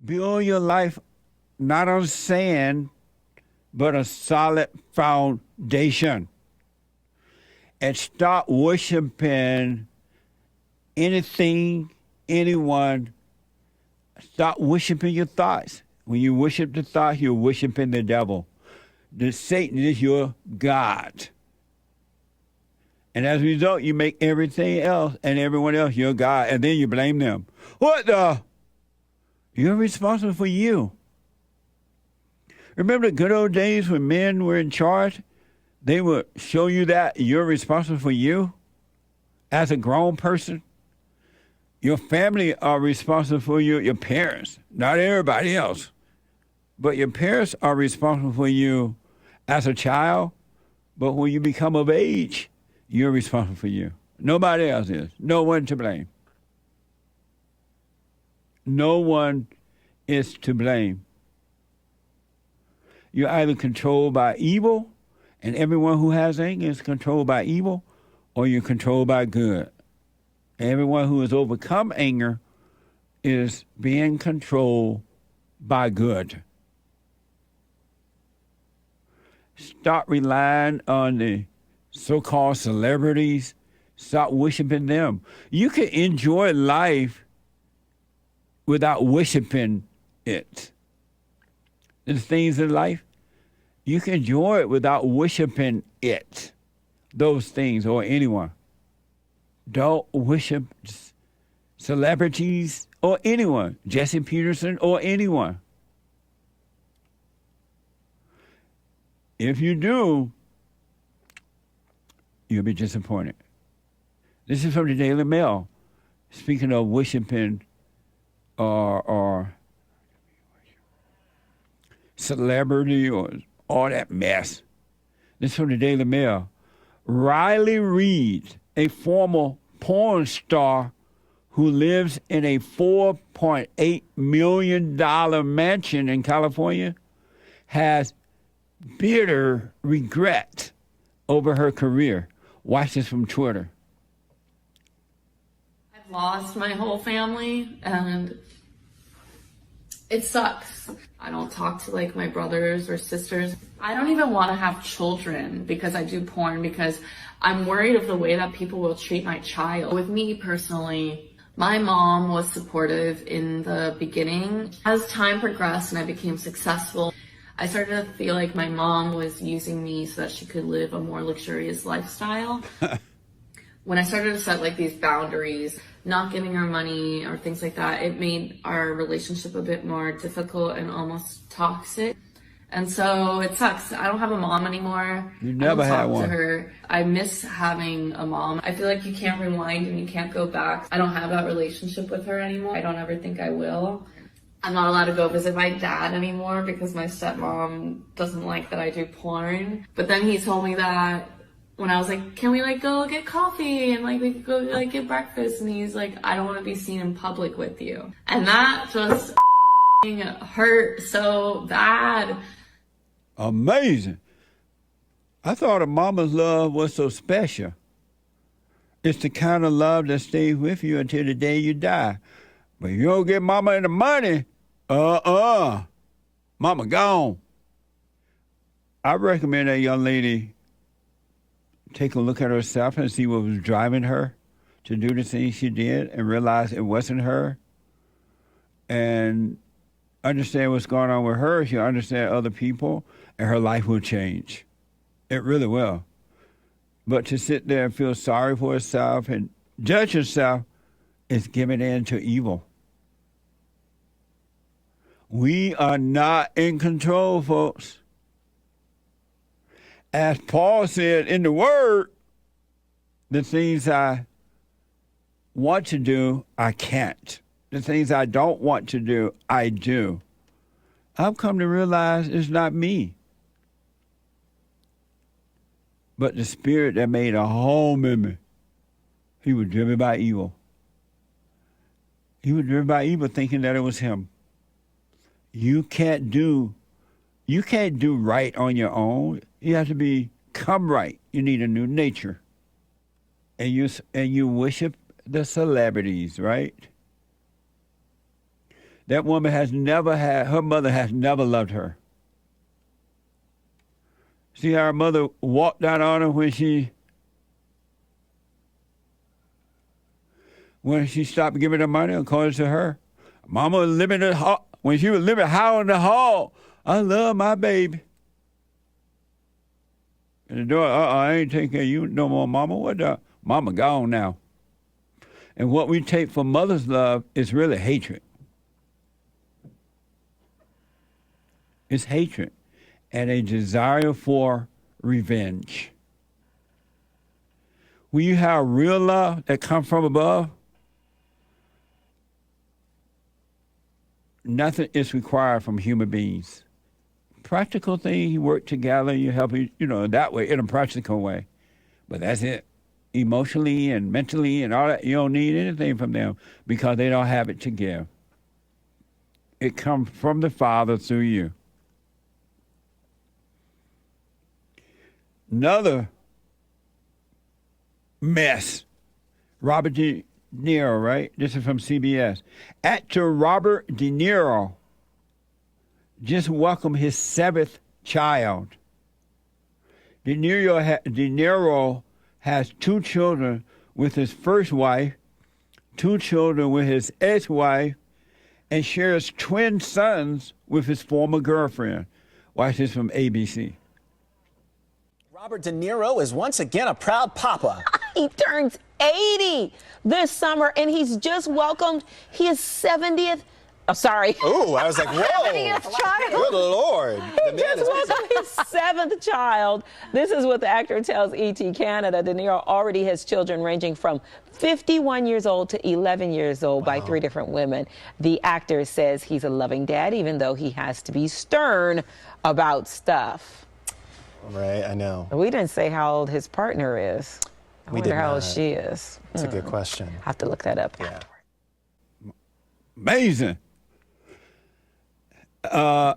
Build your life not on sand, but a solid foundation. And stop worshiping anything, anyone. Stop worshiping your thoughts. When you worship the thoughts, you're worshiping the devil. The Satan is your God. And as a result, you make everything else and everyone else your God, and then you blame them. What the? You're responsible for you. Remember the good old days when men were in charge? They would show you that you're responsible for you as a grown person. Your family are responsible for you, your parents, not everybody else. But your parents are responsible for you as a child. But when you become of age, you're responsible for you. Nobody else is. No one to blame. No one is to blame. You're either controlled by evil, and everyone who has anger is controlled by evil, or you're controlled by good. Everyone who has overcome anger is being controlled by good. Stop relying on the so-called celebrities. Stop worshiping them. You can enjoy life without worshiping it. The things in life, you can enjoy it without worshiping it. Those things or anyone. Don't worship celebrities or anyone. Jesse Peterson or anyone. If you do, you'll be disappointed. This is from the Daily Mail. Speaking of worshiping or celebrity or all that mess. This is from the Daily Mail. Riley Reid, a former porn star who lives in a $4.8 million mansion in California, has bitter regret over her career. Watch this from Twitter. I've lost my whole family and it sucks. I don't talk to like my brothers or sisters. I don't even want to have children because I do porn, because I'm worried of the way that people will treat my child. With me personally, my mom was supportive in the beginning. As time progressed and I became successful, I started to feel like my mom was using me so that she could live a more luxurious lifestyle. When I started to set like these boundaries, not giving her money or things like that, it made our relationship a bit more difficult and almost toxic. And so it sucks. I don't have a mom anymore. You never had one. I don't talk to her. I miss having a mom. I feel like you can't rewind and you can't go back. I don't have that relationship with her anymore. I don't ever think I will. I'm not allowed to go visit my dad anymore because my stepmom doesn't like that I do porn. But then he told me that when I was like, can we like go get coffee and like we could go like get breakfast? And he's like, I don't want to be seen in public with you. And that just hurt so bad. Amazing. I thought a mama's love was so special. It's the kind of love that stays with you until the day you die. But you don't get mama any money, mama gone. I recommend that young lady take a look at herself and see what was driving her to do the things she did and realize it wasn't her. And understand what's going on with her. She'll understand other people and her life will change. It really will. But to sit there and feel sorry for herself and judge herself is giving in to evil. We are not in control, folks. As Paul said in the Word, the things I want to do, I can't. The things I don't want to do, I do. I've come to realize it's not me, but the spirit that made a home in me. He was driven by evil. He was driven by evil, thinking that it was him. You can't do right on your own. You have to become right. You need a new nature. And you worship the celebrities, right? That woman has never had, her mother has never loved her. See how her mother walked out on her when she stopped giving her money, according to her. Mama was living in the hall. When she was living high in the hall, I love my baby. And the daughter, I ain't taking care of you no more, Mama. What the? Mama gone now. And what we take for mother's love is really hatred. It's hatred and a desire for revenge. When you have real love that comes from above, nothing is required from human beings. Practical thing, you work together, you help, that way, in a practical way. But that's it. Emotionally and mentally and all that, you don't need anything from them because they don't have it to give. It comes from the Father through you. Another mess. Robert De Niro, right? This is from CBS. Actor Robert De Niro just welcomed his 7th child. De Niro has 2 children with his first wife, 2 children with his ex-wife, and shares twin sons with his former girlfriend. Watch this from ABC. Robert De Niro is once again a proud papa. He turns 80 this summer, and he's just welcomed his 70th. Oh, sorry. Ooh, I was like, whoa. 70th child. Good Lord. The man Just is welcomed his 7th child. This is what the actor tells ET Canada. De Niro already has children ranging from 51 years old to 11 years old by 3 different women. The actor says he's a loving dad, even though he has to be stern about stuff. Right, I know. We didn't say how old his partner is. I wonder how old she is. That's a good question. I have to look that up. Yeah. Amazing.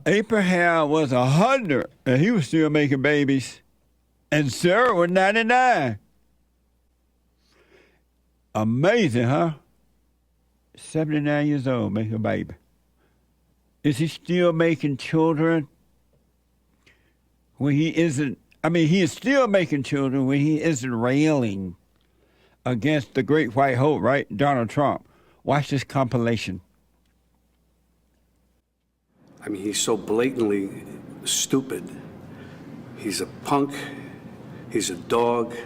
Abraham was 100 and he was still making babies. And Sarah was 99. Amazing, huh? 79 years old, making a baby. Is he still making children when he isn't? I mean, he is still making children when he isn't railing against the great white hope, right? Donald Trump. Watch this compilation. I mean, he's so blatantly stupid. He's a punk. He's a dog.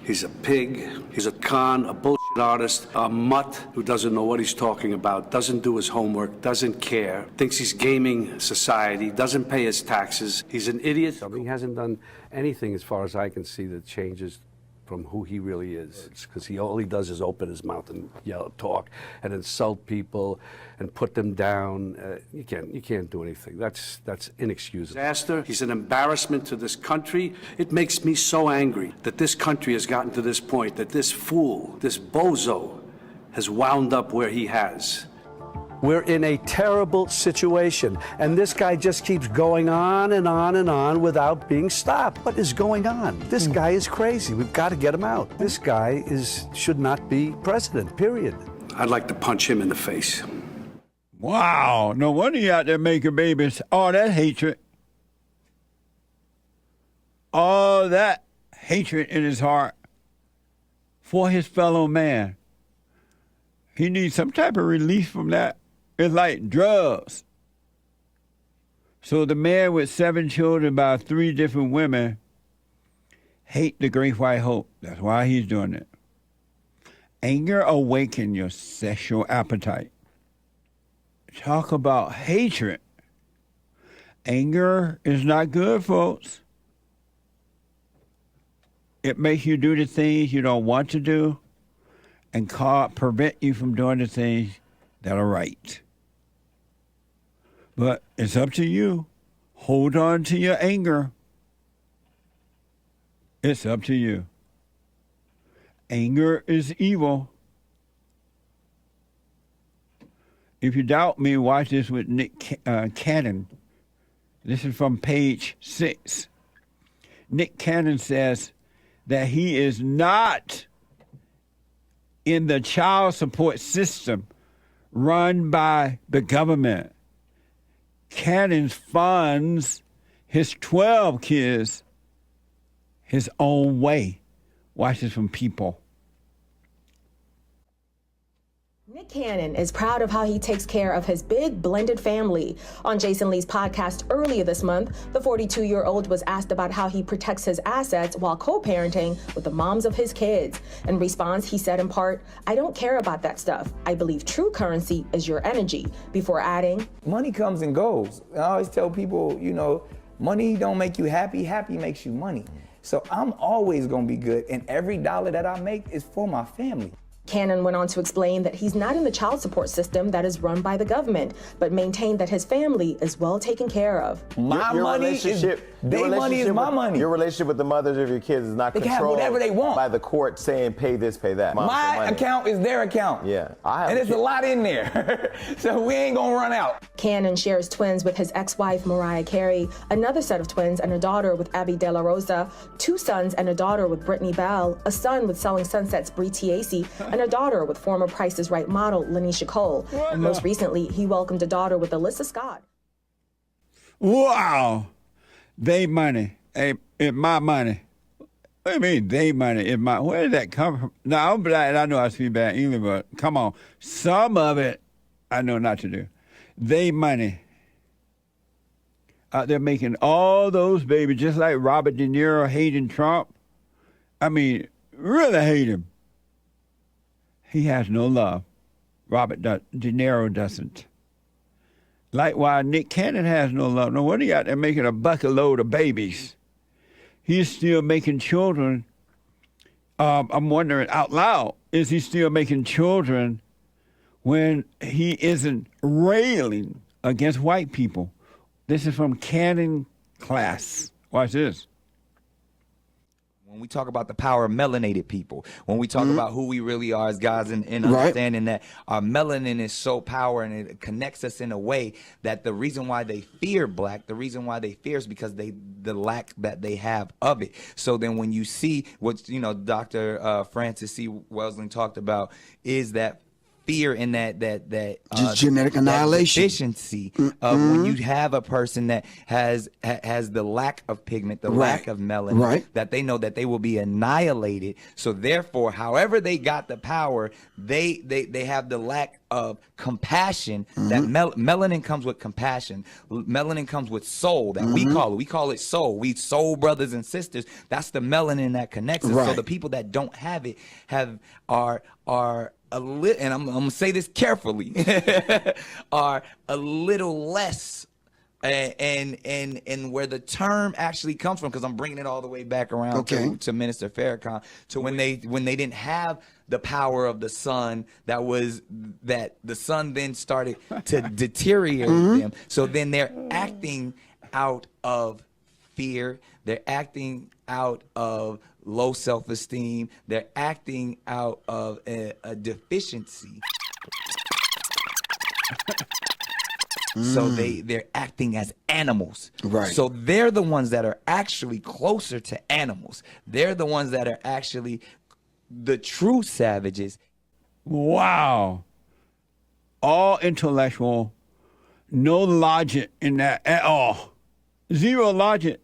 He's a pig. He's a con, a bullshit artist, a mutt who doesn't know what he's talking about, doesn't do his homework, doesn't care, thinks he's gaming society, doesn't pay his taxes. He's an idiot. I mean, he hasn't done anything, as far as I can see, that changes from who he really is, because all he does is open his mouth and yell, talk, and insult people, and put them down. You can't do anything. That's inexcusable. Disaster. He's an embarrassment to this country. It makes me so angry that this country has gotten to this point, that this fool, this bozo, has wound up where he has. We're in a terrible situation, and this guy just keeps going on and on and on without being stopped. What is going on? This guy is crazy. We've got to get him out. This guy should not be president, period. I'd like to punch him in the face. Wow, no wonder you out there making babies. All that hatred. All that hatred in his heart for his fellow man. He needs some type of relief from that. It's like drugs. So the man with 7 children by 3 different women hate the great white hope. That's why he's doing it. Anger awakens your sexual appetite. Talk about hatred. Anger is not good, folks. It makes you do the things you don't want to do and prevent you from doing the things that are right. But it's up to you. Hold on to your anger. It's up to you. Anger is evil. If you doubt me, watch this with Nick Cannon. This is from page 6. Nick Cannon says that he is not in the child support system run by the government. Cannon funds his 12 kids his own way. Watch this from People. Nick Cannon is proud of how he takes care of his big blended family. On Jason Lee's podcast earlier this month, the 42-year-old was asked about how he protects his assets while co-parenting with the moms of his kids. In response, he said in part, "I don't care about that stuff. I believe true currency is your energy," before adding, "Money comes and goes. I always tell people, money don't make you happy. Happy makes you money. So I'm always going to be good, and every dollar that I make is for my family." Cannon went on to explain that he's not in the child support system that is run by the government, but maintained that his family is well taken care of. My money is my money. Your relationship with the mothers of your kids is not controlled have whatever they want by the court saying pay this, pay that. My account is their account. Yeah. And it's a lot in there. So we ain't gonna run out. Cannon shares twins with his ex-wife Mariah Carey, another set of twins and a daughter with Abby De La Rosa, 2 sons and a daughter with Brittany Bell, a son with Selling Sunset's Bree Tiesi, and a daughter with former Price is Right model Lanisha Cole. And most recently, he welcomed a daughter with Alyssa Scott. Wow. They money. Hey, it's my money. What do you mean they money? It's my, where did that come from? Now, I'm black and I know I speak bad English, but come on. Some of it I know not to do. They money. Out there making all those babies, just like Robert De Niro hating Trump. I mean, really hate him. He has no love. Robert De Niro doesn't. Likewise, Nick Cannon has no love. No wonder he out there making a bucket load of babies. He's still making children. I'm wondering out loud, is he still making children when he isn't railing against white people? This is from Cannon class. Watch this. When we talk about the power of melanated people, when we talk about who we really are as guys and understanding that our melanin is so powerful and it connects us in a way that the reason why they fear black, the reason why they fear is because the lack that they have of it. So then when you see what, Dr. Francis C. Welsing talked about is that fear in that just genetic annihilation, deficiency of when you have a person that has the lack of pigment, the lack of melanin, that they know that they will be annihilated. So therefore, however they got the power, they have the lack of compassion. That melanin comes with compassion. Melanin comes with soul. That we call it soul. We soul brothers and sisters. That's the melanin that connects us. So the people that don't have it are a little, and I'm gonna say this carefully, are a little less, and where the term actually comes from, because I'm bringing it all the way back around to Minister Farrakhan, to when they didn't have the power of the sun, that the sun then started to deteriorate them. So then they're acting out of fear. They're acting out of low self-esteem. They're acting out of a deficiency. So they're acting as animals. So they're the ones that are actually closer to animals. They're the ones that are actually the true savages. Wow. All intellectual, no logic in that at all. Zero logic.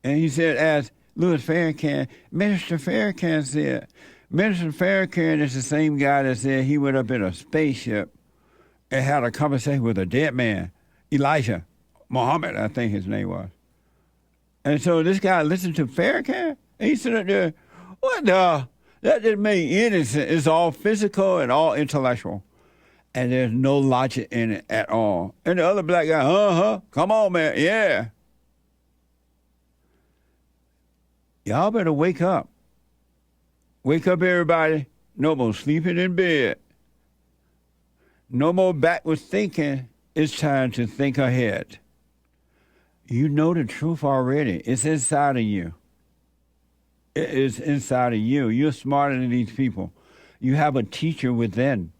And he said, as Louis Farrakhan, Minister Farrakhan said, Minister Farrakhan is the same guy that said he went up in a spaceship and had a conversation with a dead man, Elijah Muhammad, I think his name was. And so this guy listened to Farrakhan, and he said, what the? That didn't make any sense. It's all physical and all intellectual. And there's no logic in it at all. And the other black guy, come on, man, yeah. Y'all better wake up. Wake up, everybody. No more sleeping in bed. No more backwards thinking. It's time to think ahead. You know the truth already. It's inside of you. It is inside of you. You're smarter than these people. You have a teacher within.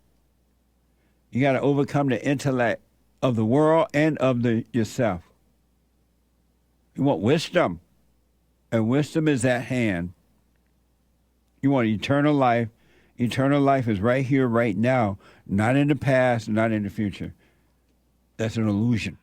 You got to overcome the intellect of the world and of yourself. You want wisdom. And wisdom is at hand. You want eternal life. Eternal life is right here, right now. Not in the past, not in the future. That's an illusion.